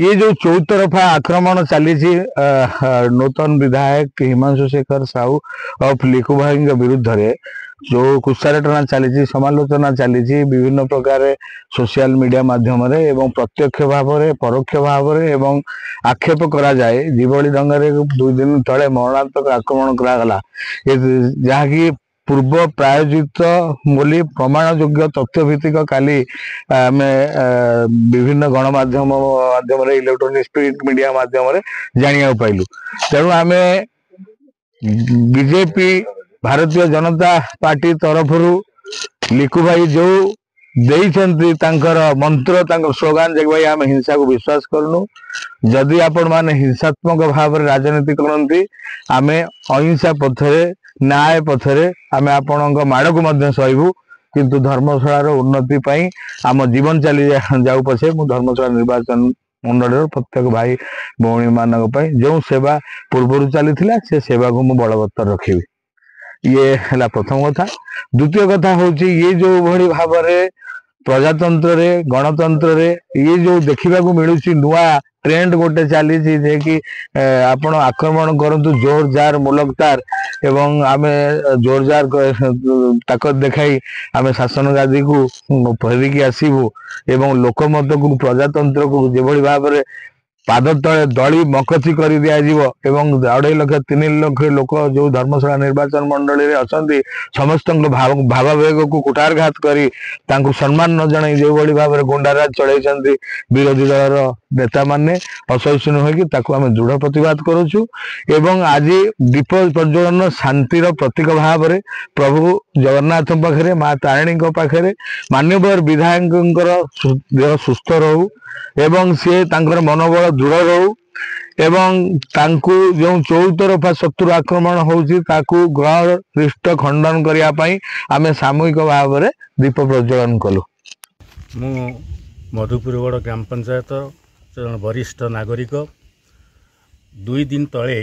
ये जो चौतरफा आक्रमण चली नूतन विधायक हिमांशु शेखर साहू ऑफ लिखु भाई विरुद्ध रे जो कुशारेटना चली समालोचना चली विभिन्न प्रकार सोशल मीडिया माध्यम प्रत्यक्ष भाव में परोक्ष भाव में आक्षेप करा जाए जीवली ढंग से 2 दिन तले मरणात्मक आक्रमण करागला जहाँकि पूर्व प्रायोजित बोली प्रमाण योग्य तथ्य भित्तिक काली आम विभिन्न गणमाध्यम माध्यम इलेक्ट्रोनिक प्रिंट मीडिया माध्यम जानिया पाइलु। तेणु आम बीजेपी भारतीय जनता पार्टी तरफ लिखु भाई जो देइछंती तांकर मंत्र तांकर स्लोगान जे भाई आम हिंसा को विश्वास करनु जदि आपण माने हिंसात्मक भाव में राजनीति करती आम अहिंसा पथरे न्याय पथरे आम आपण माड़ को सहबू किंतु धर्मशालार उन्नति पाई आम जीवन चली जाऊ पछे मु धर्मशाला निर्वाचन मंडल प्रत्येक भाई भौणी मान जो सेवा पूर्व चली से सेवा को मु बलवत्तर रखी। ये है प्रथम कथा। द्वितीय कथा हूँ ये जो भली भाव में प्रजातंत्र रे गणतंत्र रे ये जो देखा मिलूँ नुआ ट्रेंड गोटे चली जे कि आपण आक्रमण करंतु जोर जार मुलकतार एवं आमे जोर जार ताकत देखाई आमे शासन गादी को फेरिकी आसबू एवं लोकमत को प्रजातंत्र को जो भाव में पाद तले दली मकथी कर दिज्व एवं 2.5 लाख 3 लाख लोक जो धर्मशाला निर्वाचन मंडल में अच्छा समस्त भावावेग को कुठारघात करी सम्मान न जन जो भाव में गुंडाराज चढ़ाई विरोधी दल नेता माने असहिष्णु होगी आम दृढ़ प्रतिवाद करुचु एवं आज दीप प्रज्वलन शांतिर प्रतीक भाव में प्रभु जगन्नाथ पाखे माँ तारिणी पाखे मान्यवर विधायक देह सुस्थ रहू एवं सी मनोबल दृढ़ रहू एवं तांकु जो चौतरफा शत्रु आक्रमण होउची ताकू ग्रह पृष्ठ खंडन करने आम सामूहिक भाव में दीप प्रज्वलन कलु। मु मधुपुरगढ़ ग्राम पंचायत वरिष्ठ नागरिक 2 दिन तले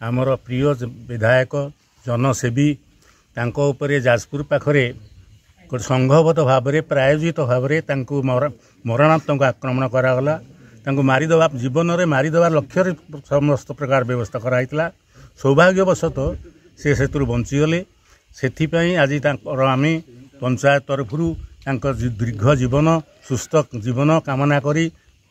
आमर प्रिय विधायक जनसेवी तांको उपरे जाजपुर पाखरे संघबद्ध भाव में प्रायोजित भाव में मरणात्मक आक्रमण करागला मारिदेवा जीवन में मारिदेवा लक्ष्य समस्त प्रकार व्यवस्था कराइला सौभाग्यवशतः से सेतु बंचीगले से आज आम पंचायत तरफ दीर्घ जीवन सुस्थ जीवन कामना करी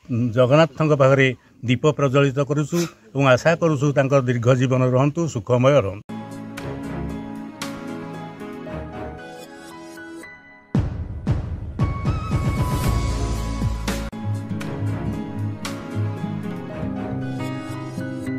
जगन्नाथ पाखे दीप प्रज्वलित करुचु और आशा करुचु दीर्घ जीवन रहंतु सुखमय रहंतु।